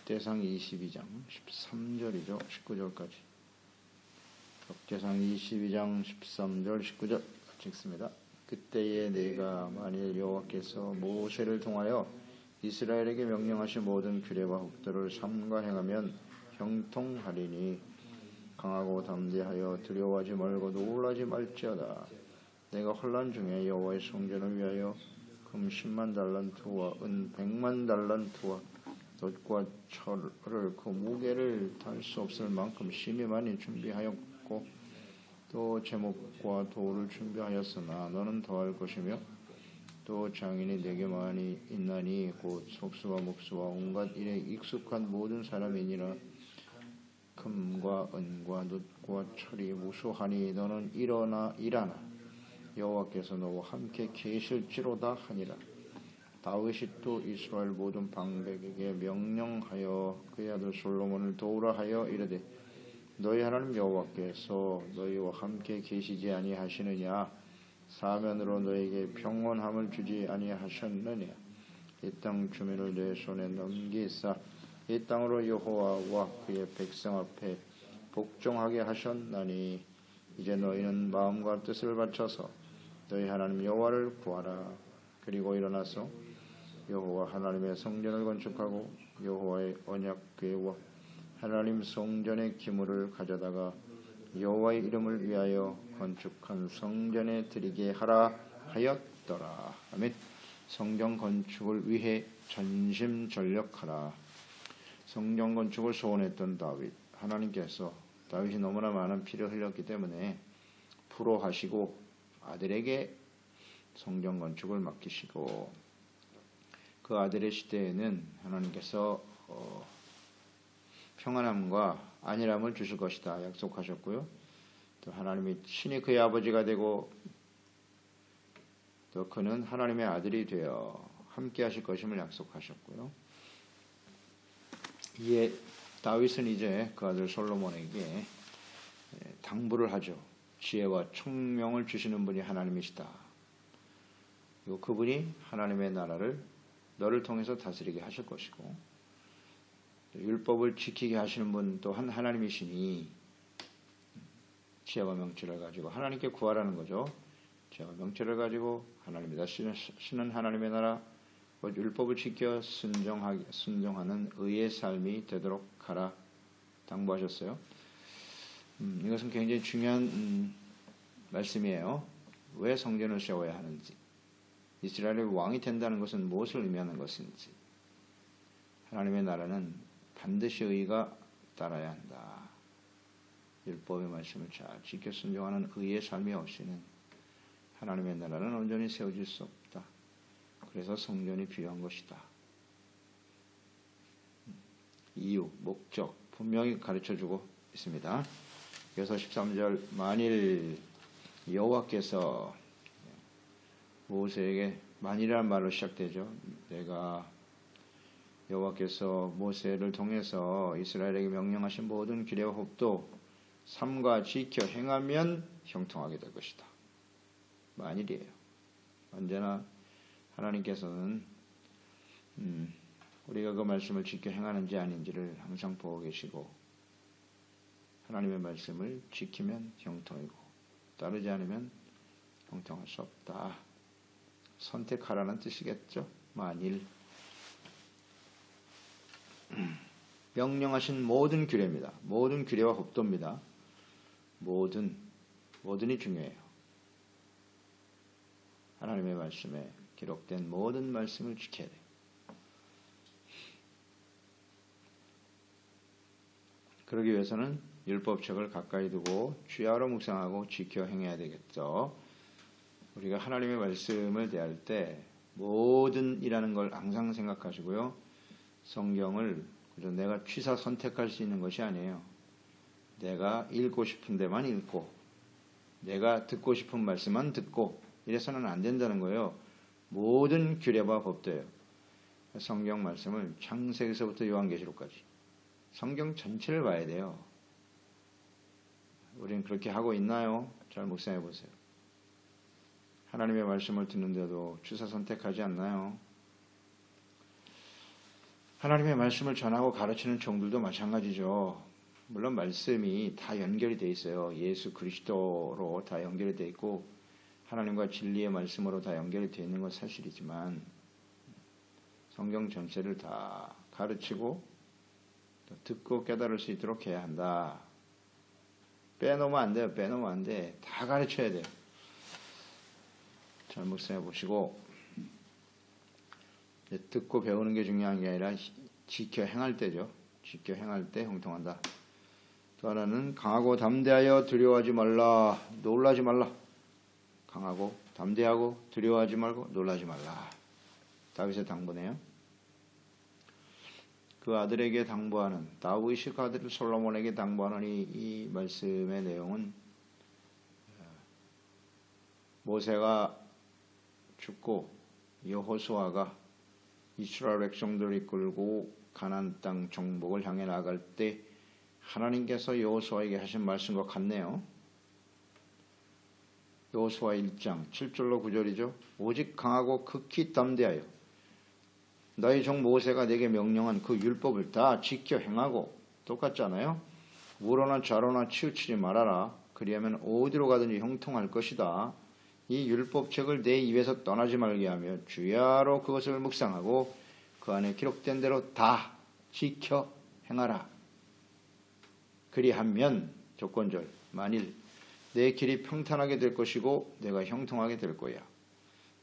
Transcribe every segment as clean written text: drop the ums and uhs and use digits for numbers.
역대상 22장 13절이죠. 19절까지. 역대상 22장 13절 19절 읽습니다. 그때에 내가 만일 여호와께서 모세를 통하여 이스라엘에게 명령하신 모든 규례와 법도를 삼가 행하면 형통하리니 강하고 담대하여 두려워하지 말고 놀라지 말지어다. 내가 환난 중에 여호와의 성전을 위하여 금 10만 달란트와 은 100만 달란트와 돛과 철을 그 무게를 달 수 없을 만큼 심히 많이 준비하였고 또 제목과 돌을 준비하였으나 너는 더할 것이며 또 장인이 내게 많이 있나니 곧 속수와 목수와 온갖 일에 익숙한 모든 사람이니라. 금과 은과 돛과 철이 무수하니 너는 일어나 여호와께서 너와 함께 계실지로다 하니라. 다윗이 또 이스라엘 모든 방백에게 명령하여 그의 아들 솔로몬을 도우라 하여 이르되 너희 하나님 여호와께서 너희와 함께 계시지 아니하시느냐? 사면으로 너에게 평온함을 주지 아니하셨느냐? 이 땅 주민을 내 손에 넘기사 이 땅으로 여호와와 그의 백성 앞에 복종하게 하셨나니 이제 너희는 마음과 뜻을 바쳐서 너희 하나님 여호와를 구하라. 그리고 일어나서 여호와 하나님의 성전을 건축하고 여호와의 언약궤와 하나님 성전의 기물을 가져다가 여호와의 이름을 위하여 건축한 성전에 드리게 하라 하였더라. 아멘. 성전 건축을 위해 전심전력하라. 성전 건축을 소원했던 다윗. 하나님께서 다윗이 너무나 많은 피를 흘렸기 때문에 불호하시고 아들에게 성전 건축을 맡기시고 그 아들의 시대에는 하나님께서 평안함과 안일함을 주실 것이다 약속하셨고요. 또 하나님이 친히 그의 아버지가 되고 또 그는 하나님의 아들이 되어 함께 하실 것임을 약속하셨고요. 이에 다윗은 이제 그 아들 솔로몬에게 당부를 하죠. 지혜와 총명을 주시는 분이 하나님이시다. 그리고 그분이 하나님의 나라를 너를 통해서 다스리게 하실 것이고 율법을 지키게 하시는 분 또한 하나님이시니 지혜와 명철을 가지고 하나님께 구하라는 거죠. 지혜와 명철을 가지고 하나님이 다스리시는 하나님의 나라 율법을 지켜 순종하는 의의 삶이 되도록 하라 당부하셨어요. 이것은 굉장히 중요한 말씀이에요. 왜 성전을 세워야 하는지, 이스라엘의 왕이 된다는 것은 무엇을 의미하는 것인지, 하나님의 나라는 반드시 의가 따라야 한다. 율법의 말씀을 잘 지켜 순종하는 의의 삶이 없이는 하나님의 나라는 온전히 세워질 수 없다. 그래서 성전이 필요한 것이다. 이유, 목적 분명히 가르쳐주고 있습니다. 그래서 13절 만일 여호와께서 모세에게 만일이라는 말로 시작되죠. 내가 여호와께서 모세를 통해서 이스라엘에게 명령하신 모든 규례와 법도 삼가 지켜 행하면 형통하게 될 것이다. 만일이에요. 언제나 하나님께서는 우리가 그 말씀을 지켜 행하는지 아닌지를 항상 보고 계시고 하나님의 말씀을 지키면 형통이고 따르지 않으면 형통할 수 없다. 선택하라는 뜻이겠죠. 만일 명령하신 모든 규례입니다. 모든 규례와 법도입니다. 모든이 중요해요. 하나님의 말씀에 기록된 모든 말씀을 지켜야 돼요. 그러기 위해서는 율법책을 가까이 두고 주야로 묵상하고 지켜 행해야 되겠죠. 우리가 하나님의 말씀을 대할 때 모든이라는 걸 항상 생각하시고요. 성경을 그저 내가 취사 선택할 수 있는 것이 아니에요. 내가 읽고 싶은 데만 읽고 내가 듣고 싶은 말씀만 듣고 이래서는 안 된다는 거예요. 모든 규례와 법도예요. 성경 말씀을 창세기서부터 요한계시록까지 성경 전체를 봐야 돼요. 우리는 그렇게 하고 있나요? 잘 묵상해 보세요. 하나님의 말씀을 듣는데도 취사 선택하지 않나요? 하나님의 말씀을 전하고 가르치는 종들도 마찬가지죠. 물론 말씀이 다 연결이 돼 있어요. 예수 그리스도로 다 연결이 돼 있고 하나님과 진리의 말씀으로 다 연결이 되어 있는 건 사실이지만 성경 전체를 다 가르치고 또 듣고 깨달을 수 있도록 해야 한다. 빼놓으면 안 돼요. 빼놓으면 안 돼. 다 가르쳐야 돼요. 잘 묵상해 보시고 듣고 배우는 게 중요한 게 아니라 지켜 행할 때죠. 지켜 행할 때 형통한다. 또 하나는 강하고 담대하여 두려워하지 말라. 놀라지 말라. 강하고 담대하고 두려워하지 말고 놀라지 말라. 다윗의 당부네요. 그 아들에게 당부하는 다윗이 그 아들 솔로몬에게 당부하는 이 말씀의 내용은 모세가 죽고 여호수아가 이스라엘 백성들을 이끌고 가나안 땅 정복을 향해 나갈 때 하나님께서 여호수아에게 하신 말씀과 같네요. 여호수아 1장 7절로 9절이죠. 오직 강하고 극히 담대하여 너희 종 모세가 내게 명령한 그 율법을 다 지켜 행하고 똑같잖아요. 우로나 좌로나 치우치지 말아라. 그리하면 어디로 가든지 형통할 것이다. 이 율법책을 내 입에서 떠나지 말게 하며 주야로 그것을 묵상하고 그 안에 기록된 대로 다 지켜 행하라. 그리하면 조건절 만일 내 길이 평탄하게 될 것이고 내가 형통하게 될 거야.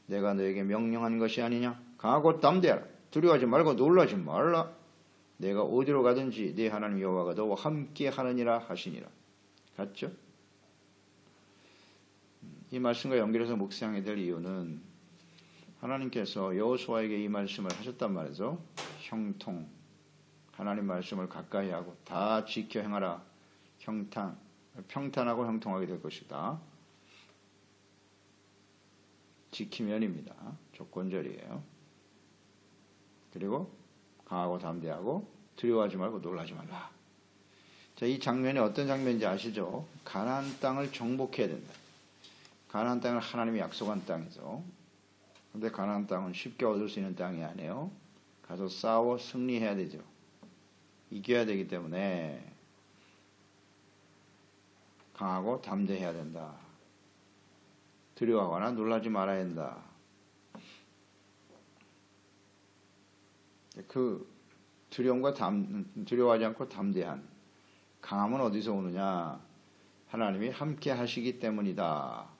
내가 너에게 명령한 것이 아니냐. 강하고 담대하라. 두려워하지 말고 놀라지 말라. 내가 어디로 가든지 네 하나님 여호와가 너와 함께 하느니라 하시니라. 같죠? 이 말씀과 연결해서 묵상하게 될 이유는 하나님께서 여호수아에게 이 말씀을 하셨단 말이죠. 형통, 하나님 말씀을 가까이 하고 다 지켜 행하라. 평탄하고 형통하게 될 것이다. 지키면입니다. 조건절이에요. 그리고 강하고 담대하고 두려워하지 말고 놀라지 말라. 자, 이 장면이 어떤 장면인지 아시죠? 가나안 땅을 정복해야 된다. 가나안 땅은 하나님이 약속한 땅이죠. 그런데 가나안 땅은 쉽게 얻을 수 있는 땅이 아니에요. 가서 싸워 승리해야 되죠. 이겨야 되기 때문에 강하고 담대해야 된다. 두려워하거나 놀라지 말아야 된다. 그 두려워하지 않고 담대한 강함은 어디서 오느냐? 하나님이 함께 하시기 때문이다.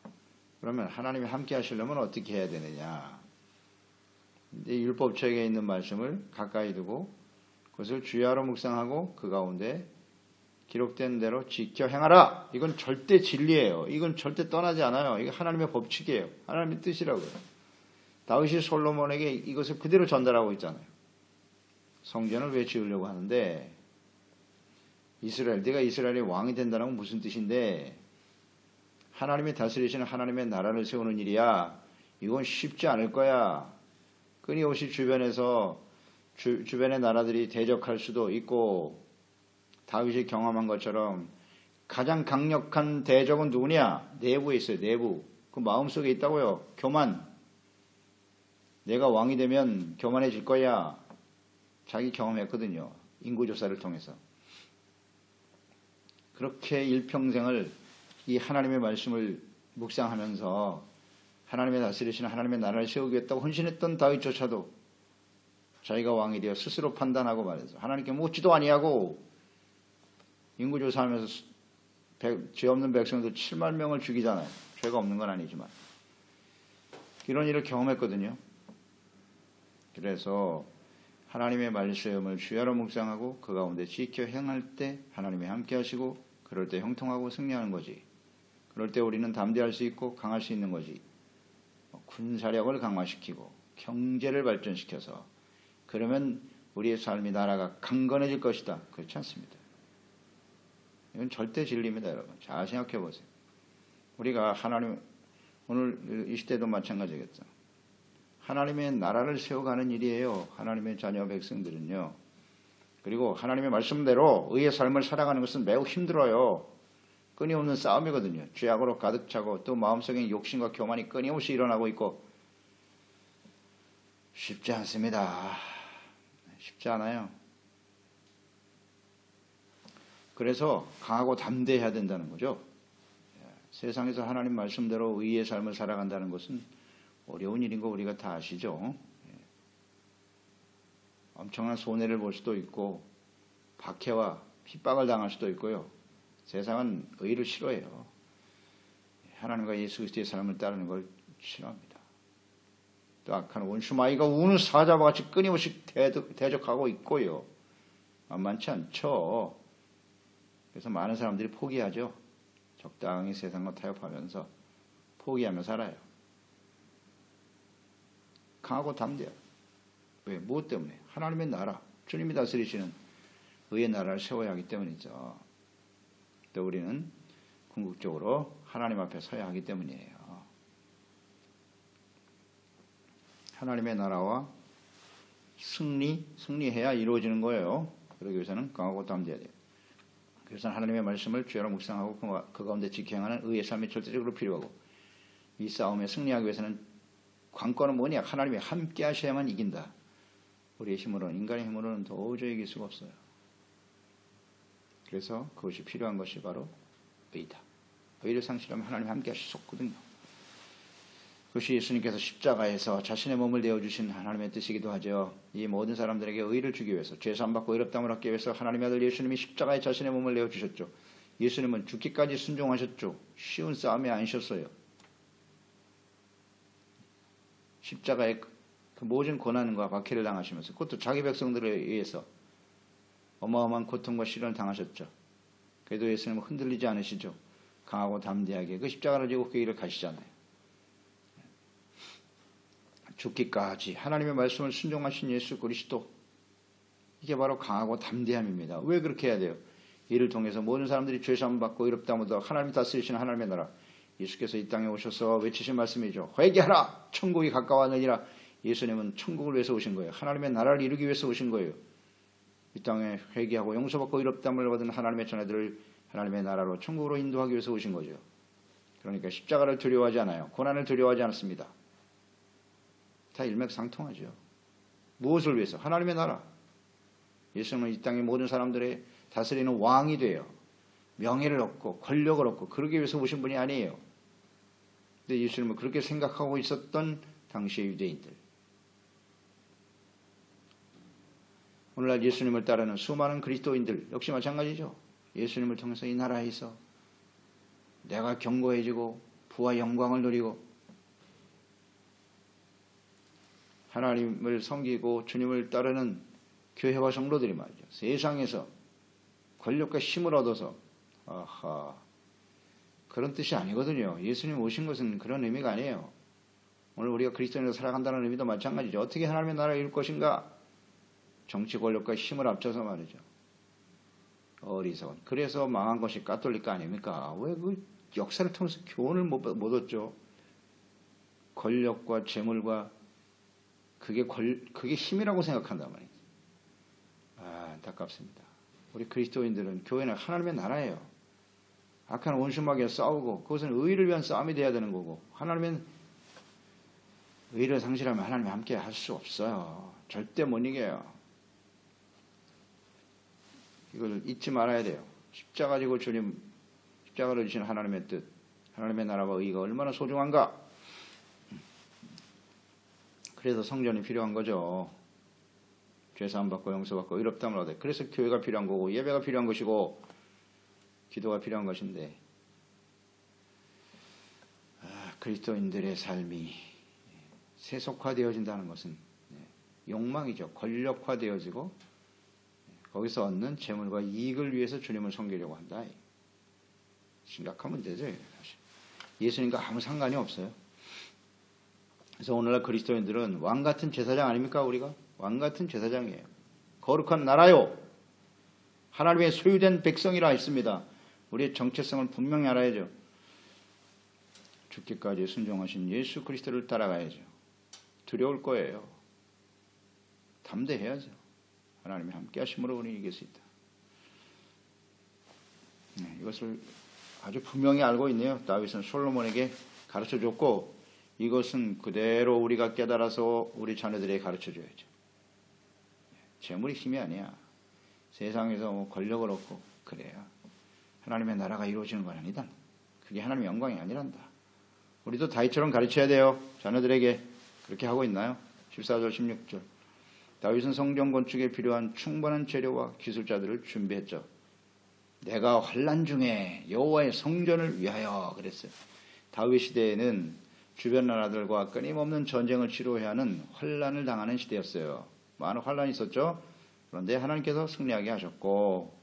그러면 하나님이 함께 하시려면 어떻게 해야 되느냐? 이 율법책에 있는 말씀을 가까이 두고 그것을 주야로 묵상하고 그 가운데 기록된 대로 지켜 행하라. 이건 절대 진리예요. 이건 절대 떠나지 않아요. 이거 하나님의 법칙이에요. 하나님의 뜻이라고요. 다윗이 솔로몬에게 이것을 그대로 전달하고 있잖아요. 성전을 왜 지으려고 하는데 네가 이스라엘의 왕이 된다는 건 무슨 뜻인데 하나님이 다스리시는 하나님의 나라를 세우는 일이야. 이건 쉽지 않을 거야. 끊임없이 주변에서 주변의 나라들이 대적할 수도 있고 다윗이 경험한 것처럼 가장 강력한 대적은 누구냐? 내부에 있어요. 내부. 그 마음속에 있다고요. 교만. 내가 왕이 되면 교만해질 거야. 자기 경험했거든요. 인구조사를 통해서. 그렇게 일평생을 이 하나님의 말씀을 묵상하면서 하나님의 다스리시는 하나님의 나라를 세우겠다고 헌신했던 다윗조차도 자기가 왕이 되어 스스로 판단하고 말해서 하나님께 묻지도 아니하고 인구조사하면서 죄 없는 백성들 7만 명을 죽이잖아요. 죄가 없는 건 아니지만 이런 일을 경험했거든요. 그래서 하나님의 말씀을 주야로 묵상하고 그 가운데 지켜 행할 때 하나님이 함께 하시고 그럴 때 형통하고 승리하는 거지. 그럴 때 우리는 담대할 수 있고 강할 수 있는 거지. 군사력을 강화시키고 경제를 발전시켜서 그러면 우리의 삶이 나라가 강건해질 것이다. 그렇지 않습니다. 이건 절대 진리입니다. 여러분. 잘 생각해 보세요. 우리가 하나님 오늘 이 시대도 마찬가지겠죠. 하나님의 나라를 세워가는 일이에요. 하나님의 자녀 백성들은요. 그리고 하나님의 말씀대로 의의 삶을 살아가는 것은 매우 힘들어요. 끊임없는 싸움이거든요. 죄악으로 가득 차고 또 마음속에 욕심과 교만이 끊임없이 일어나고 있고 쉽지 않습니다. 쉽지 않아요. 그래서 강하고 담대해야 된다는 거죠. 세상에서 하나님 말씀대로 의의 삶을 살아간다는 것은 어려운 일인 거 우리가 다 아시죠. 엄청난 손해를 볼 수도 있고 박해와 핍박을 당할 수도 있고요. 세상은 의를 싫어해요. 하나님과 예수 그리스도의 삶을 따르는 걸 싫어합니다. 또 악한 원수마귀가 우는 사자와 같이 끊임없이 대적하고 있고요. 만만치 않죠. 그래서 많은 사람들이 포기하죠. 적당히 세상과 타협하면서 포기하며 살아요. 강하고 담대해요. 왜? 무엇 때문에? 하나님의 나라, 주님이 다스리시는 의의 나라를 세워야 하기 때문이죠. 또 우리는 궁극적으로 하나님 앞에 서야 하기 때문이에요. 하나님의 나라와 승리해야 이루어지는 거예요. 그러기 위해서는 강하고 담대해야 돼요. 그래서 하나님의 말씀을 주야로 묵상하고 그 가운데 지켜행하는 의의 삶이 절대적으로 필요하고, 이 싸움에 승리하기 위해서는 관건은 뭐냐? 하나님이 함께 하셔야만 이긴다. 우리의 힘으로는, 인간의 힘으로는 도저히 이길 수가 없어요. 그래서 그것이 필요한 것이 바로 의다. 의를 상실하면 하나님이 함께 하실 수 없거든요. 그것이 예수님께서 십자가에서 자신의 몸을 내어주신 하나님의 뜻이기도 하죠. 이 모든 사람들에게 의를 주기 위해서, 죄사함받고 의롭다함을 얻기 위해서 하나님의 아들 예수님이 십자가에 자신의 몸을 내어주셨죠. 예수님은 죽기까지 순종하셨죠. 쉬운 싸움이 아니셨어요. 십자가에 그 모든 고난과 박해를 당하시면서, 그것도 자기 백성들에 의해서 어마어마한 고통과 시련을 당하셨죠. 그래도 예수님은 흔들리지 않으시죠. 강하고 담대하게 그 십자가를 지고 그 길을 가시잖아요. 죽기까지 하나님의 말씀을 순종하신 예수 그리스도, 이게 바로 강하고 담대함입니다. 왜 그렇게 해야 돼요? 이를 통해서 모든 사람들이 죄사함 받고 의롭다함을 얻어 하나님이 다스리시는 하나님의 나라, 예수께서 이 땅에 오셔서 외치신 말씀이죠. 회개하라! 천국이 가까웠느니라. 예수님은 천국을 위해서 오신 거예요. 하나님의 나라를 이루기 위해서 오신 거예요. 이 땅에 회개하고 용서받고 의롭다함을 받은 하나님의 자녀들을 하나님의 나라로, 천국으로 인도하기 위해서 오신 거죠. 그러니까 십자가를 두려워하지 않아요. 고난을 두려워하지 않습니다. 다 일맥상통하죠. 무엇을 위해서? 하나님의 나라. 예수님은 이 땅의 모든 사람들의 다스리는 왕이 돼요. 명예를 얻고 권력을 얻고 그러기 위해서 오신 분이 아니에요. 근데 예수님은 그렇게 생각하고 있었던 당시의 유대인들, 오늘날 예수님을 따르는 수많은 그리스도인들 역시 마찬가지죠. 예수님을 통해서 이 나라에서 내가 견고해지고 부와 영광을 누리고 하나님을 섬기고 주님을 따르는 교회와 성도들이 말이죠. 세상에서 권력과 힘을 얻어서, 그런 뜻이 아니거든요. 예수님 오신 것은 그런 의미가 아니에요. 오늘 우리가 그리스도인으로 살아간다는 의미도 마찬가지죠. 어떻게 하나님의 나라를 이룰 것인가? 정치 권력과 힘을 합쳐서 말이죠. 어리석은. 그래서 망한 것이 가톨릭가 아닙니까? 왜 그 역사를 통해서 교훈을 못 얻죠? 권력과 재물과 그게 힘이라고 생각한단 말이죠. 안타깝습니다. 우리 그리스도인들은, 교회는 하나님의 나라예요. 악한 원수마귀와 싸우고, 그것은 의를 위한 싸움이 돼야 되는 거고, 하나님은 의를 상실하면 하나님이 함께 할 수 없어요. 절대 못 이겨요. 이걸 잊지 말아야 돼요. 십자가 지고 십자가를 주신 하나님의 뜻, 하나님의 나라와 의가 얼마나 소중한가. 그래서 성전이 필요한 거죠. 죄사함 받고 용서받고 의롭다함을 얻어요. 그래서 교회가 필요한 거고, 예배가 필요한 것이고, 기도가 필요한 것인데, 그리스도인들의 삶이 세속화되어진다는 것은 욕망이죠. 권력화되어지고 거기서 얻는 재물과 이익을 위해서 주님을 섬기려고 한다. 심각한 문제죠. 사실. 예수님과 아무 상관이 없어요. 그래서 오늘날 그리스도인들은 왕같은 제사장 아닙니까? 우리가 왕같은 제사장이에요. 거룩한 나라요, 하나님의 소유된 백성이라 했습니다. 우리의 정체성을 분명히 알아야죠. 죽기까지 순종하신 예수 그리스도를 따라가야죠. 두려울 거예요. 담대해야죠. 하나님이 함께 하심으로 우리는 이길 수 있다. 이것을 아주 분명히 알고 있네요. 다윗은 솔로몬에게 가르쳐줬고, 이것은 그대로 우리가 깨달아서 우리 자녀들에게 가르쳐줘야죠. 재물이 힘이 아니야. 세상에서 뭐 권력을 얻고 그래야 하나님의 나라가 이루어지는 건 아니다. 그게 하나님의 영광이 아니란다. 우리도 다윗처럼 가르쳐야 돼요. 자녀들에게. 그렇게 하고 있나요? 14절 16절. 다윗은 성전 건축에 필요한 충분한 재료와 기술자들을 준비했죠. 내가 환난 중에 여호와의 성전을 위하여 그랬어요. 다윗 시대에는 주변 나라들과 끊임없는 전쟁을 치러야 하는 환난을 당하는 시대였어요. 많은 환난이 있었죠. 그런데 하나님께서 승리하게 하셨고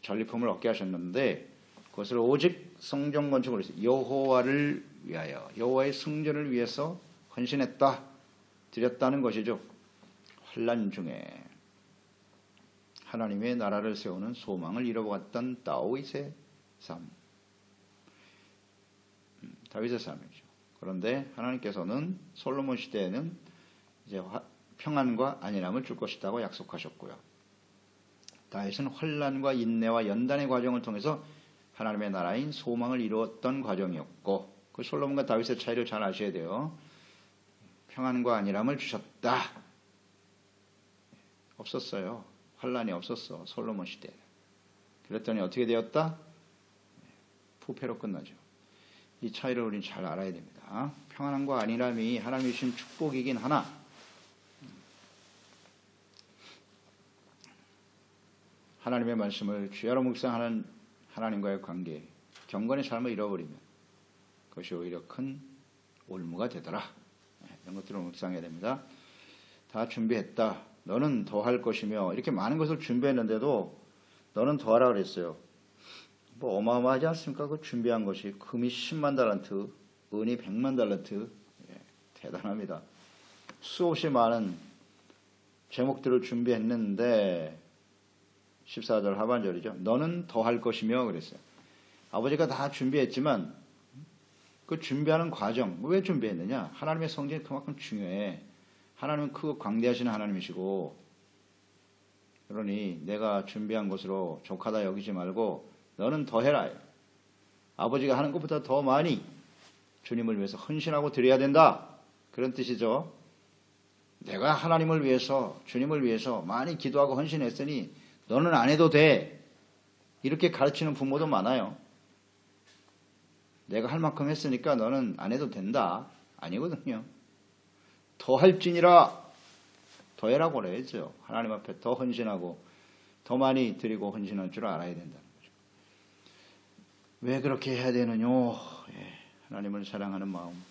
전리품을 얻게 하셨는데 그것을 오직 성전 건축으로 해서 여호와를 위하여 여호와의 성전을 위해서 헌신했다. 드렸다는 것이죠. 환난 중에 하나님의 나라를 세우는 소망을 이뤄갔던 다윗의 삶. 다윗의 삶이죠. 그런데 하나님께서는 솔로몬 시대에는 이제 평안과 안일함을 줄 것이라고 약속하셨고요. 다윗은 환난과 인내와 연단의 과정을 통해서 하나님의 나라인 소망을 이루었던 과정이었고 그 솔로몬과 다윗의 차이를 잘 아셔야 돼요. 평안과 안일함을 주셨다. 없었어요. 환난이 없었어. 솔로몬 시대. 그랬더니 어떻게 되었다? 부패로 끝나죠. 이 차이를 우리는 잘 알아야 됩니다. 평안함과 안일함이 하나님이 주신 축복이긴 하나 하나님의 말씀을 주야로 묵상하는 하나님과의 관계, 경건의 삶을 잃어버리면 그것이 오히려 큰 올무가 되더라. 이런 것들을 묵상해야 됩니다. 다 준비했다. 너는 더 할 것이며 이렇게 많은 것을 준비했는데도 너는 더 하라 그랬어요. 뭐 어마어마하지 않습니까? 그 준비한 것이 금이 10만 달란트, 은이 100만 달란트. 대단합니다. 수없이 많은 제목들을 준비했는데 14절 하반절이죠. 너는 더 할 것이며 그랬어요. 아버지가 다 준비했지만 그 준비하는 과정, 왜 준비했느냐? 하나님의 성전이 그만큼 중요해. 하나님은 크고 광대하신 하나님이시고 그러니 내가 준비한 것으로 족하다 여기지 말고 너는 더 해라. 아버지가 하는 것보다 더 많이 주님을 위해서 헌신하고 드려야 된다. 그런 뜻이죠. 내가 하나님을 위해서 주님을 위해서 많이 기도하고 헌신했으니 너는 안 해도 돼. 이렇게 가르치는 부모도 많아요. 내가 할 만큼 했으니까 너는 안 해도 된다. 아니거든요. 더 할지니라. 더 해라고 그래야죠. 하나님 앞에 더 헌신하고 더 많이 드리고 헌신할 줄 알아야 된다는 거죠. 왜 그렇게 해야 되느냐? 하나님을 사랑하는 마음.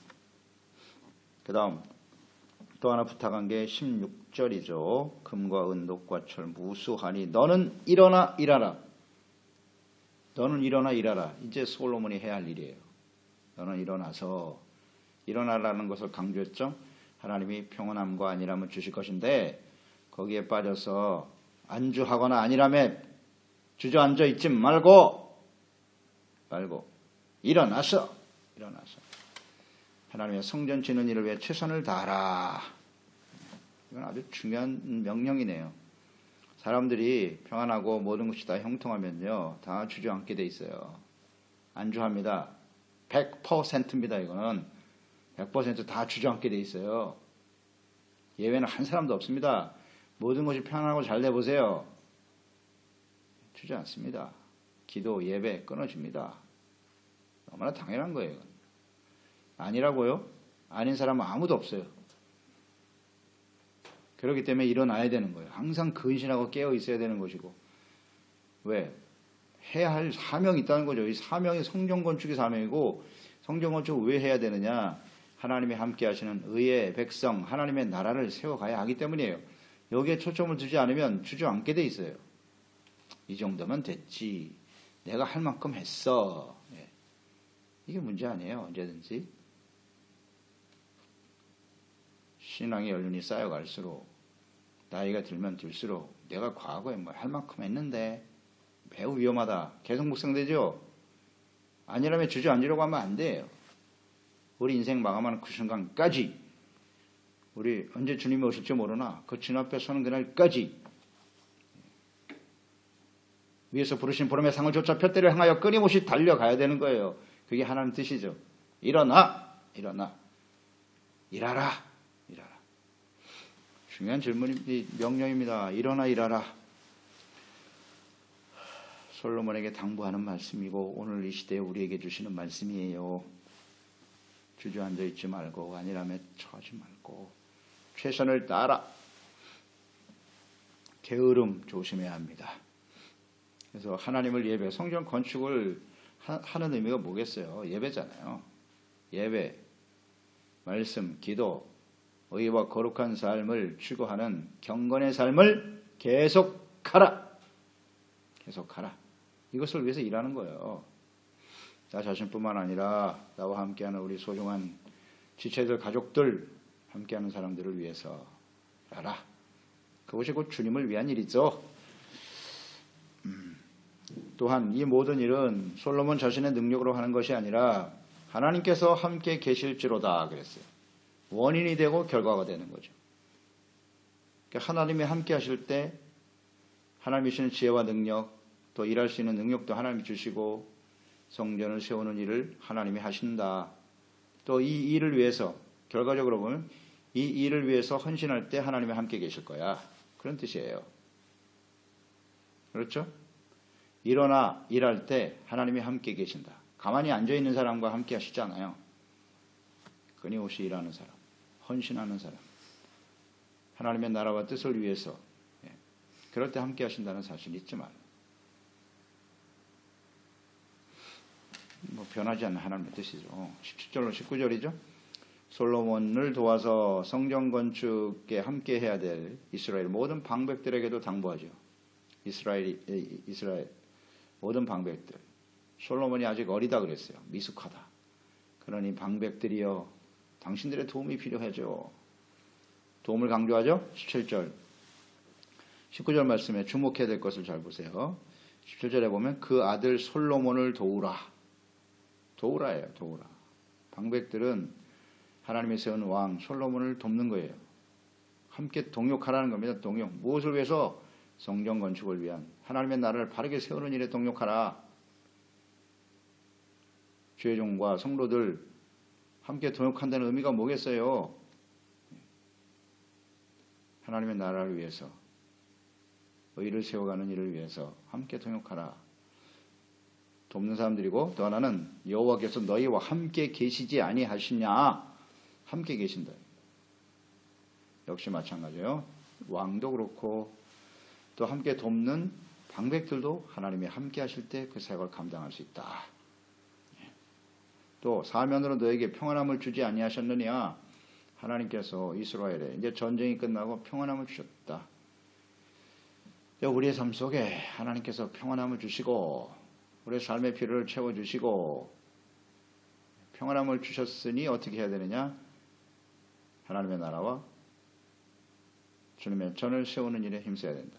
그 다음 또 하나 부탁한 게 16절이죠. 금과 은, 녹과 철 무수하니 너는 일어나 일하라. 너는 일어나 일하라. 이제 솔로몬이 해야 할 일이에요. 너는 일어나서 일어나라는 것을 강조했죠. 하나님이 평온함과 안일함을 주실 것인데 거기에 빠져서 안주하거나 안일함에 주저앉아 있지 말고 일어나서 하나님의 성전 짓는 일을 위해 최선을 다하라. 이건 아주 중요한 명령이네요. 사람들이 평안하고 모든 것이 다 형통하면요 다 주저앉게 돼 있어요. 안주합니다. 100%입니다. 이거는 100% 다 주저앉게 돼 있어요. 예외는 한 사람도 없습니다. 모든 것이 평안하고 잘 돼보세요. 주저앉습니다. 기도, 예배 끊어집니다. 너무나 당연한 거예요. 아니라고요? 아닌 사람은 아무도 없어요. 그렇기 때문에 일어나야 되는 거예요. 항상 근신하고 깨어 있어야 되는 것이고. 왜? 해야 할 사명이 있다는 거죠. 이 사명이 성전 건축의 사명이고 성전 건축을 왜 해야 되느냐? 하나님이 함께 하시는 의의 백성, 하나님의 나라를 세워가야 하기 때문이에요. 여기에 초점을 두지 않으면 주저앉게 돼 있어요. 이 정도면 됐지. 내가 할 만큼 했어. 이게 문제 아니에요. 언제든지. 신앙의 연륜이 쌓여갈수록 나이가 들면 들수록 내가 과거에 뭐 할 만큼 했는데 매우 위험하다. 계속 묵상되죠? 아니라면 주저앉으려고 하면 안 돼요. 우리 인생 마감하는 그 순간까지 우리 언제 주님이 오실지 모르나 그 주님 앞에 서는 그날까지 위에서 부르신 보름의 상을 쫓아 푯대를 향하여 끊임없이 달려가야 되는 거예요. 그게 하나님 뜻이죠. 일어나 일하라. 중요한 질문이 명령입니다. 일어나 일하라. 솔로몬에게 당부하는 말씀이고 오늘 이 시대에 우리에게 주시는 말씀이에요. 주저앉아 있지 말고 안일함에 처하지 말고 최선을 다하라. 게으름 조심해야 합니다. 그래서 하나님을 예배, 성전 건축을 하는 의미가 뭐겠어요? 예배잖아요. 예배, 말씀, 기도, 의와 거룩한 삶을 추구하는 경건의 삶을 계속하라. 계속하라. 이것을 위해서 일하는 거예요. 나 자신뿐만 아니라 나와 함께하는 우리 소중한 지체들, 가족들, 함께하는 사람들을 위해서 하라. 그것이 곧 주님을 위한 일이죠. 또한 이 모든 일은 솔로몬 자신의 능력으로 하는 것이 아니라 하나님께서 함께 계실지로다 그랬어요. 원인이 되고 결과가 되는 거죠. 그러니까 하나님이 함께 하실 때 하나님이 주시는 지혜와 능력, 또 일할 수 있는 능력도 하나님이 주시고 성전을 세우는 일을 하나님이 하신다. 또 이 일을 위해서 결과적으로 보면 이 일을 위해서 헌신할 때 하나님이 함께 계실 거야. 그런 뜻이에요. 그렇죠? 일어나 일할 때 하나님이 함께 계신다. 가만히 앉아있는 사람과 함께 하시잖아요. 끊임없이 일하는 사람, 헌신하는 사람, 하나님의 나라와 뜻을 위해서 그럴 때 함께 하신다는 사실이 잊지 말아요. 변하지 않는 하나님의 뜻이죠. 17절로 19절이죠. 솔로몬을 도와서 성전 건축에 함께 해야 될 이스라엘 모든 방백들에게도 당부하죠. 이스라엘 모든 방백들. 솔로몬이 아직 어리다 그랬어요. 미숙하다. 그러니 방백들이여 당신들의 도움이 필요하죠. 도움을 강조하죠. 17절 19절 말씀에 주목해야 될 것을 잘 보세요. 17절에 보면 그 아들 솔로몬을 도우라. 도우라예요. 도우라. 방백들은 하나님이 세운 왕 솔로몬을 돕는 거예요. 함께 동역하라는 겁니다. 동역. 무엇을 위해서? 성전 건축을 위한 하나님의 나라를 바르게 세우는 일에 동역하라. 주의 종과 성도들 함께 동역한다는 의미가 뭐겠어요? 하나님의 나라를 위해서 의를 세워가는 일을 위해서 함께 동역하라. 돕는 사람들이고 또 하나는 여호와께서 너희와 함께 계시지 아니하시냐. 함께 계신다. 역시 마찬가지예요. 왕도 그렇고 또 함께 돕는 방백들도 하나님이 함께 하실 때 그 사역을 감당할 수 있다. 또 사면으로 너에게 평안함을 주지 아니하셨느냐. 하나님께서 이스라엘에 이제 전쟁이 끝나고 평안함을 주셨다. 우리의 삶 속에 하나님께서 평안함을 주시고 우리의 삶의 필요를 채워주시고 평안함을 주셨으니 어떻게 해야 되느냐. 하나님의 나라와 주님의 전을 세우는 일에 힘써야 된다.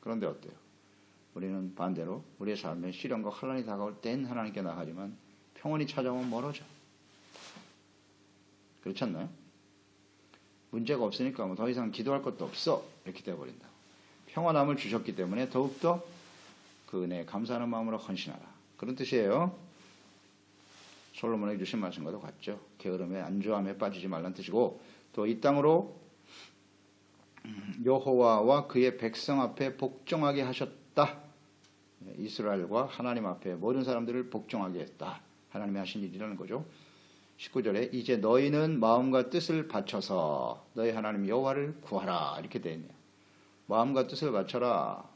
그런데 어때요? 우리는 반대로 우리의 삶에 시련과 환난이 다가올 땐 하나님께 나가지만 평온이 찾아오면 멀어져. 그렇지 않나요? 문제가 없으니까 더 이상 기도할 것도 없어. 이렇게 되어버린다. 평안함을 주셨기 때문에 더욱더 그 은혜에 감사하는 마음으로 헌신하라. 그런 뜻이에요. 솔로몬에게 주신 말씀과도 같죠. 게으름에 안주함에 빠지지 말란 뜻이고 또 이 땅으로 여호와와 그의 백성 앞에 복종하게 하셨다. 이스라엘과 하나님 앞에 모든 사람들을 복종하게 했다. 하나님이 하신 일이라는 거죠. 19절에 이제 너희는 마음과 뜻을 바쳐서 너희 하나님 여호와를 구하라. 이렇게 되어 있네요. 마음과 뜻을 바쳐라.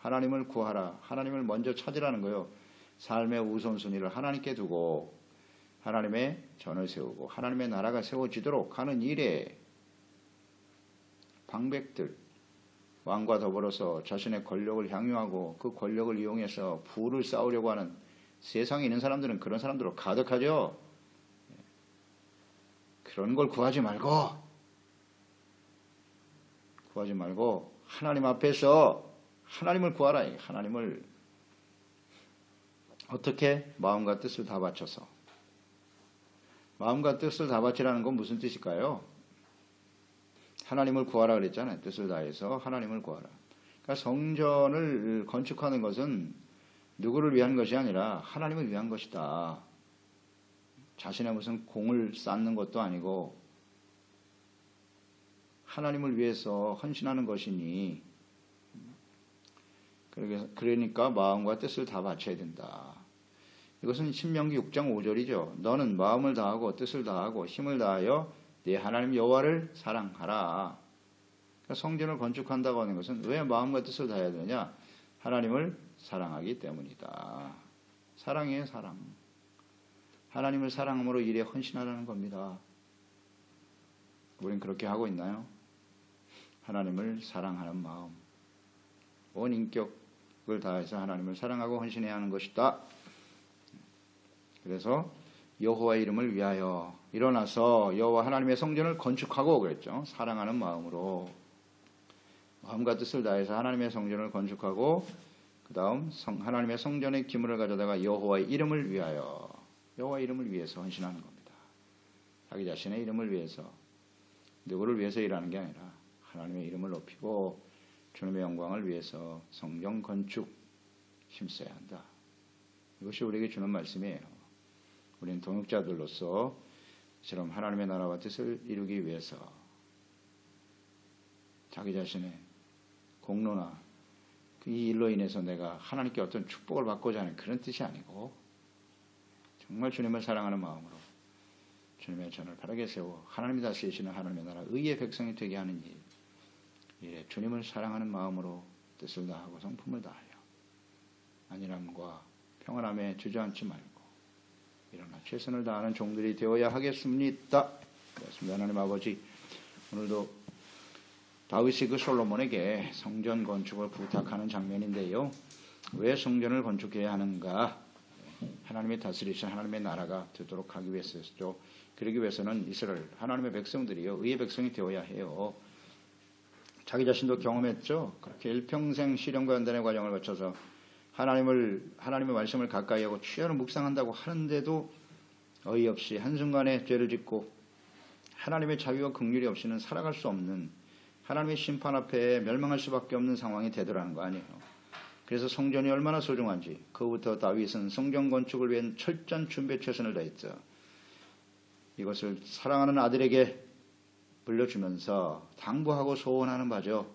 하나님을 구하라. 하나님을 먼저 찾으라는 거예요. 삶의 우선순위를 하나님께 두고 하나님의 전을 세우고 하나님의 나라가 세워지도록 하는 일에 방백들, 왕과 더불어서 자신의 권력을 향유하고 그 권력을 이용해서 부를 쌓으려고 하는 세상에 있는 사람들은 그런 사람들로 가득하죠. 그런 걸 구하지 말고 하나님 앞에서 하나님을 구하라. 하나님을 어떻게? 마음과 뜻을 다 바쳐서. 마음과 뜻을 다 바치라는 건 무슨 뜻일까요? 하나님을 구하라 그랬잖아요. 뜻을 다해서 하나님을 구하라. 그러니까 성전을 건축하는 것은 누구를 위한 것이 아니라 하나님을 위한 것이다. 자신의 무슨 공을 쌓는 것도 아니고 하나님을 위해서 헌신하는 것이니 그러니까 마음과 뜻을 다 바쳐야 된다. 이것은 신명기 6장 5절이죠. 너는 마음을 다하고 뜻을 다하고 힘을 다하여 네 하나님 여호와를 사랑하라. 그러니까 성전을 건축한다고 하는 것은 왜 마음과 뜻을 다해야 되냐? 하나님을 사랑하기 때문이다. 사랑이에요, 사랑. 하나님을 사랑함으로 일에 헌신하라는 겁니다. 우린 그렇게 하고 있나요? 하나님을 사랑하는 마음, 온 인격을 다해서 하나님을 사랑하고 헌신해야 하는 것이다. 그래서 여호와의 이름을 위하여 일어나서 여호와 하나님의 성전을 건축하고 그랬죠. 사랑하는 마음으로 마음과 뜻을 다해서 하나님의 성전을 건축하고 그 다음 하나님의 성전의 기물을 가져다가 여호와의 이름을 위하여, 여호와의 이름을 위해서 헌신하는 겁니다. 자기 자신의 이름을 위해서, 누구를 위해서 일하는 게 아니라 하나님의 이름을 높이고 주님의 영광을 위해서 성전 건축 힘써야 한다. 이것이 우리에게 주는 말씀이에요. 우리는 동역자들로서 이처럼 하나님의 나라와 뜻을 이루기 위해서 자기 자신의 공로나 이 일로 인해서 내가 하나님께 어떤 축복을 받고자 하는 그런 뜻이 아니고 정말 주님을 사랑하는 마음으로 주님의 전을 바르게 세워 하나님이 다스리시는 하나님의 나라 의의 백성이 되게 하는 일에 주님을 사랑하는 마음으로 뜻을 다하고 성품을 다하여 안일함과 평안함에 주저앉지 말고 일어나 최선을 다하는 종들이 되어야 하겠습니다. 그렇습니다. 하나님 아버지, 오늘도 다윗이 그 솔로몬에게 성전 건축을 부탁하는 장면인데요. 왜 성전을 건축해야 하는가? 하나님의 다스리신 하나님의 나라가 되도록 하기 위해서죠. 그러기 위해서는 이스라엘 하나님의 백성들이요 의의 백성이 되어야 해요. 자기 자신도 경험했죠. 그렇게 일평생 시련과 연단의 과정을 거쳐서 하나님의 말씀을 가까이 하고 취하로 묵상한다고 하는데도 어이없이 한순간에 죄를 짓고 하나님의 자유와 긍휼이 없이는 살아갈 수 없는, 하나님의 심판 앞에 멸망할 수밖에 없는 상황이 되더라는 거 아니에요. 그래서 성전이 얼마나 소중한지 그부터 다윗은 성전 건축을 위한 철저한 준비에 최선을 다했죠. 이것을 사랑하는 아들에게 불려주면서 당부하고 소원하는 바죠.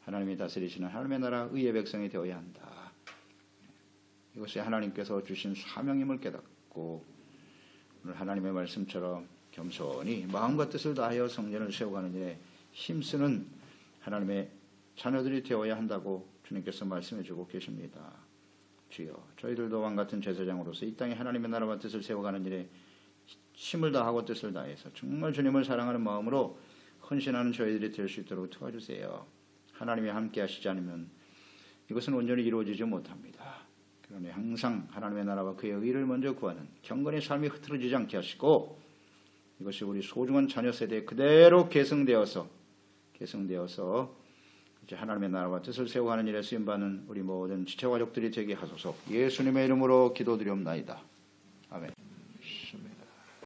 하나님이 다스리시는 하나님의 나라 의의 백성이 되어야 한다. 이것이 하나님께서 주신 사명임을 깨닫고 오늘 하나님의 말씀처럼 겸손히 마음과 뜻을 다하여 성전을 세워가는 일에 힘쓰는 하나님의 자녀들이 되어야 한다고 주님께서 말씀해주고 계십니다. 주여, 저희들도 왕 같은 제사장으로서 이 땅에 하나님의 나라와 뜻을 세워가는 일에 힘을 다하고 뜻을 다해서 정말 주님을 사랑하는 마음으로 헌신하는 저희들이 될 수 있도록 도와주세요. 하나님이 함께 하시지 않으면 이것은 온전히 이루어지지 못합니다. 그러니 항상 하나님의 나라와 그의 의를 먼저 구하는 경건의 삶이 흐트러지지 않게 하시고 이것이 우리 소중한 자녀 세대에 그대로 계승되어서 이제 하나님의 나라와 뜻을 세워가는 일에 쓰임받는 우리 모든 지체가족들이 되게 하소서. 예수님의 이름으로 기도드리옵나이다.